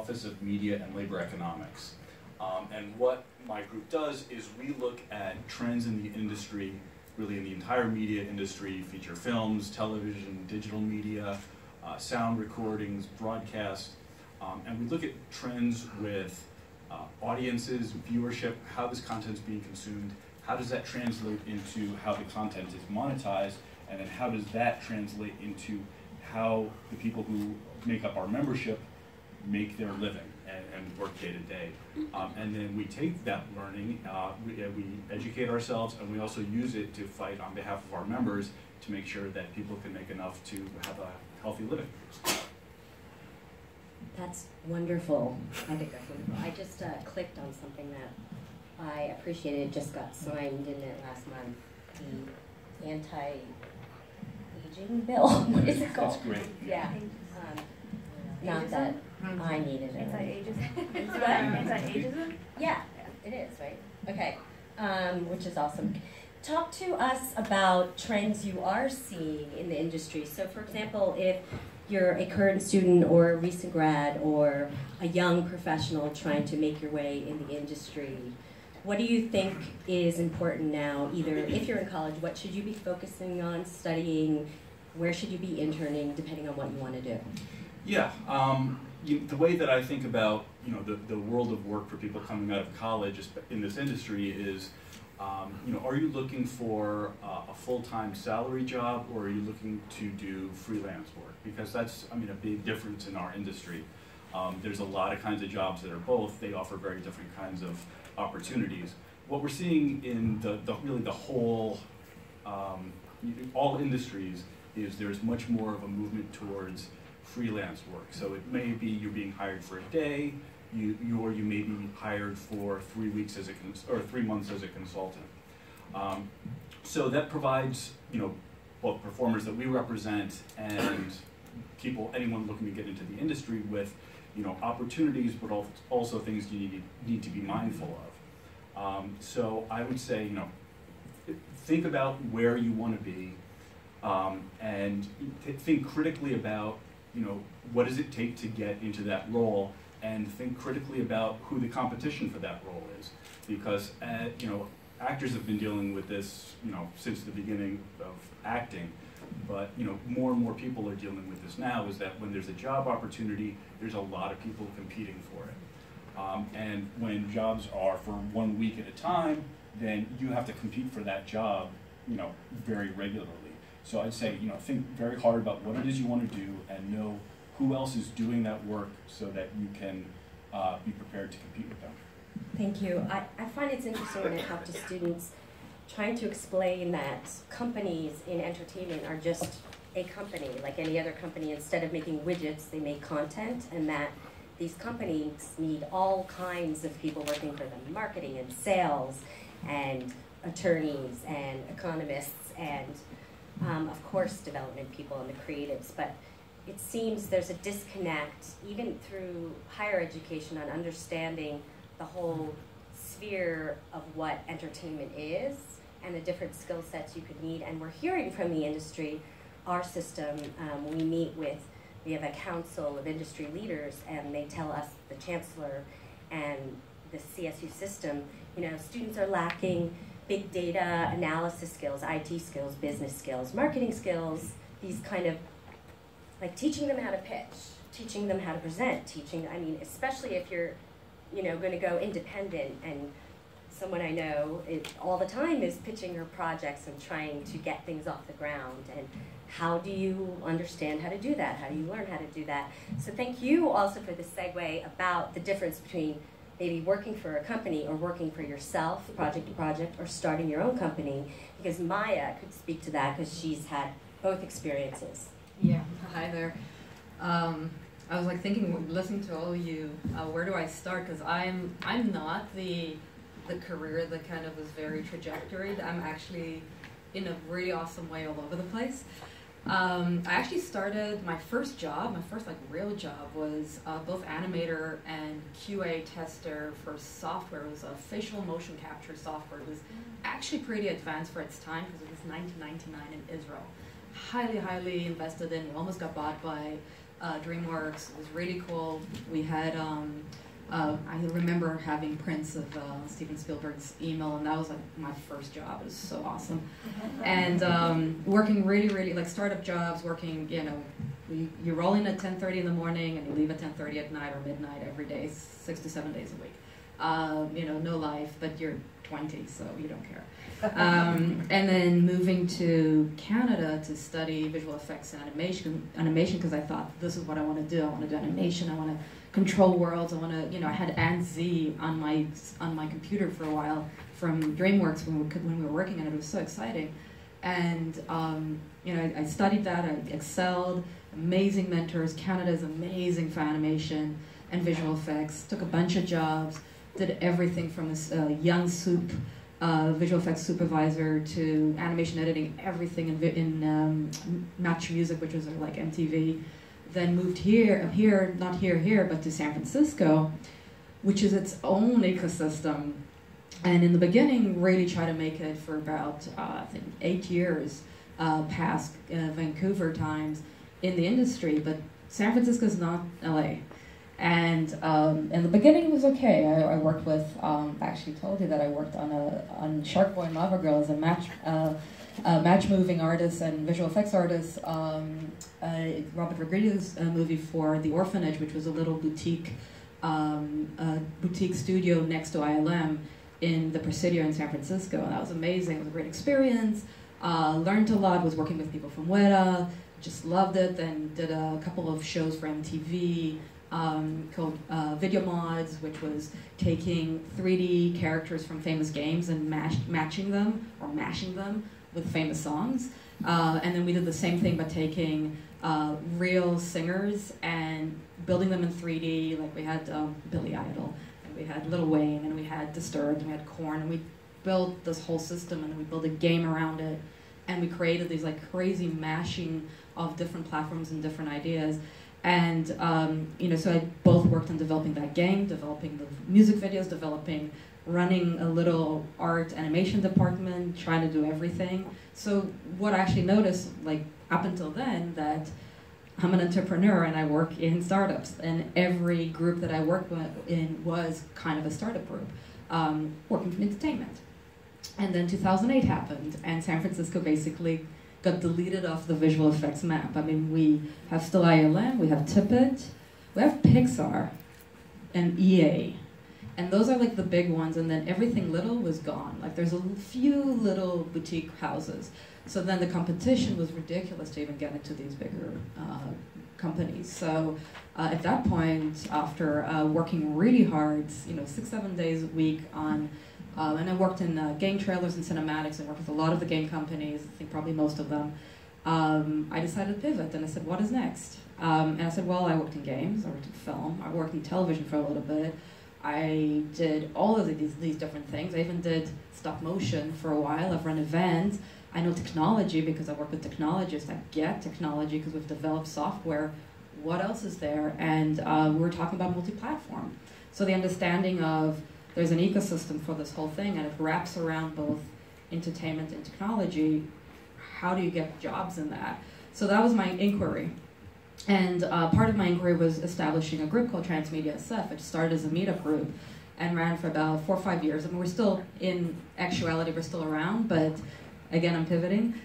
Office of Media and Labor Economics. And what my group does is we look at trends in the industry, really in the entire media industry, feature films, television, digital media, sound recordings, broadcast, and we look at trends with audiences, viewership, how this content is being consumed, how does that translate into how the content is monetized, and then how does that translate into how the people who make up our membership make their living and work day to day. And then we take that learning, we educate ourselves, and we also use it to fight on behalf of our members to make sure that people can make enough to have a healthy living. That's wonderful. I think that's wonderful. I just clicked on something that I appreciated. It just got signed, didn't it, last month? The anti-aging bill. What is it called? That's great. Yeah. Not that I needed it. Anti-ageism? Anti-ageism? Yeah, it is, right? Okay, which is awesome. Talk to us about trends you are seeing in the industry. So, for example, if you're a current student or a recent grad or a young professional trying to make your way in the industry, what do you think is important now? Either if you're in college, what should you be focusing on studying? Where should you be interning, depending on what you want to do? Yeah, the way that I think about the world of work for people coming out of college in this industry is, are you looking for a full-time salary job, or are you looking to do freelance work? Because that's, a big difference in our industry. There's a lot of kinds of jobs that are both. They offer very different kinds of opportunities. What we're seeing in really the whole, all industries, is there's much more of a movement towards freelance work. So it may be you're being hired for a day, or you may be hired for 3 weeks or 3 months as a consultant. So that provides, both performers that we represent and anyone looking to get into the industry with, opportunities, but also things you need to be mindful of. So I would say, think about where you want to be, and think critically about, what does it take to get into that role, and think critically about who the competition for that role is. Because, actors have been dealing with this, since the beginning of acting, but, more and more people are dealing with this now, is that when there's a job opportunity, there's a lot of people competing for it. And when jobs are for 1 week at a time, then you have to compete for that job, very regularly. So I'd say, think very hard about what it is you want to do and know who else is doing that work so that you can be prepared to compete with them. Thank you. I find it's interesting when I talk to students trying to explain that companies in entertainment are just a company, like any other company. Instead of making widgets, they make content, and that these companies need all kinds of people working for them, marketing and sales and attorneys and economists and of course, development people and the creatives, but it seems there's a disconnect, even through higher education, on understanding the whole sphere of what entertainment is and the different skill sets you could need. And we're hearing from the industry, our system, when we have a council of industry leaders, and they tell us, the chancellor and the CSU system, students are lacking big data analysis skills, IT skills, business skills, marketing skills, these kind of, like teaching them how to pitch, teaching them how to present, especially if you're, going to go independent, and someone I know all the time is pitching her projects and trying to get things off the ground. And how do you understand how to do that? How do you learn how to do that? So thank you also for the segue about the difference between maybe working for a company or working for yourself, project to project, or starting your own company, because Maya could speak to that because she's had both experiences. Yeah, hi there. I was thinking, listening to all of you, where do I start? Because I'm not the career that kind of is very trajectoried. I'm actually in a really awesome way all over the place. I actually started my first job, my first real job was both animator and QA tester for software. It was a facial motion capture software. It was actually pretty advanced for its time because it was 1999 in Israel. Highly, highly invested in. We almost got bought by DreamWorks. It was really cool. We had, I remember having prints of Steven Spielberg's email, and that was like my first job. It was so awesome. And working really, like startup jobs, working, you know, you roll in at 10:30 in the morning and you leave at 10:30 at night or midnight every day, 6 to 7 days a week. You know, no life, but you're 20, so you don't care. And then moving to Canada to study visual effects and animation because I thought this is what I want to do. I want to do animation. I want to control worlds. I want to, you know, I had ANSI on my computer for a while from DreamWorks when we were working on it. It was so exciting, and you know, I studied that. I excelled. Amazing mentors. Canada is amazing for animation and visual effects. Took a bunch of jobs. Did everything from this young soup visual effects supervisor to animation editing, everything in Match Music, which was like MTV. Then moved not here, but to San Francisco, which is its own ecosystem. And in the beginning, really tried to make it for about, I think, 8 years past Vancouver times in the industry, but San Francisco is not LA. And in the beginning it was okay. I worked with, actually told you that I worked on Shark Boy and Lava Girl as a match moving artist and visual effects artist. Robert Rodriguez's movie for The Orphanage, which was a little boutique studio next to ILM in the Presidio in San Francisco. And that was amazing. It was a great experience. Learned a lot, was working with people from Weta, just loved it. Then did a couple of shows for MTV. Called Video Mods, which was taking 3D characters from famous games and mashing them with famous songs. And then we did the same thing but taking real singers and building them in 3D. Like we had Billy Idol, and we had Lil Wayne, and we had Disturbed, and we had Korn, and we built this whole system, and we built a game around it, and we created these like crazy mashing of different platforms and different ideas. And you know, so I both worked on developing that game, developing the music videos, running a little art animation department, trying to do everything. So what I actually noticed, like up until then, that I'm an entrepreneur and I work in startups, and every group that I worked in was kind of a startup group, working in entertainment. And then 2008 happened, and San Francisco basically got deleted off the visual effects map. I mean, we have still ILM, we have Tippett, we have Pixar, and EA. And those are like the big ones, and then everything little was gone. Like there's a few little boutique houses. So then the competition was ridiculous to even get into these bigger companies. So at that point, after working really hard, you know, 6-7 days a week on and I worked in game trailers and cinematics and worked with a lot of the game companies, I think probably most of them. I decided to pivot, and I said, what is next? And I said, well, I worked in games, I worked in film, I worked in television for a little bit. I did all of these different things. I even did stop motion for a while. I've run events. I know technology because I work with technologists. I get technology because we've developed software. What else is there? And we were talking about multi-platform. So the understanding of there's an ecosystem for this whole thing, and it wraps around both entertainment and technology. How do you get jobs in that? So that was my inquiry. And part of my inquiry was establishing a group called Transmedia SF. It started as a meetup group and ran for about 4 or 5 years. I mean, we're still, in actuality, we're still around, but again, I'm pivoting,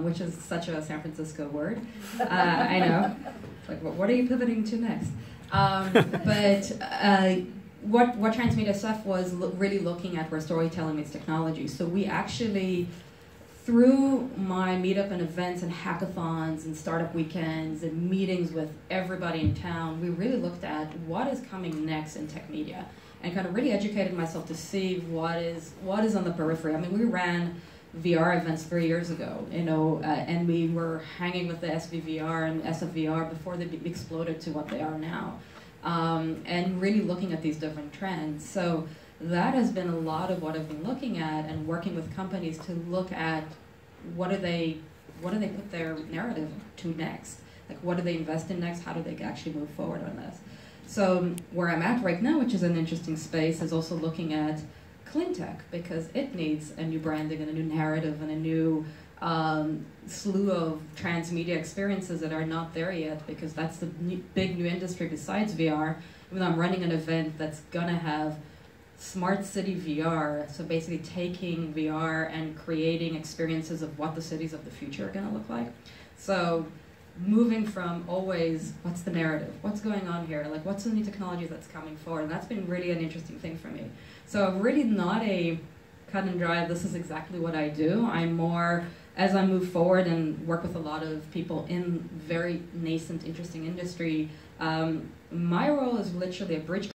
which is such a San Francisco word. I know. Like, what are you pivoting to next? What Transmedia SF was really looking at were storytelling meets technology. So we actually, through my meetup and events and hackathons and startup weekends and meetings with everybody in town, we really looked at what is coming next in tech media, and kind of really educated myself to see what is on the periphery. I mean, we ran VR events 3 years ago, you know, and we were hanging with the SVVR and SFVR before they exploded to what they are now. And really looking at these different trends. So that has been a lot of what I've been looking at, and working with companies to look at what do they put their narrative to next? Like, what do they invest in next? How do they actually move forward on this? So where I'm at right now, which is an interesting space, is also looking at clean tech, because it needs a new branding and a new narrative and a new slew of transmedia experiences that are not there yet, because that's the big new industry besides VR. Even though I'm running an event that's gonna have smart city VR, so basically taking VR and creating experiences of what the cities of the future are gonna look like. So moving from always, what's the narrative? What's going on here? Like, what's the new technology that's coming forward? And that's been really an interesting thing for me. So I'm really not a cut and dry, this is exactly what I do. I'm more, as I move forward and work with a lot of people in very nascent, interesting industry, my role is literally a bridge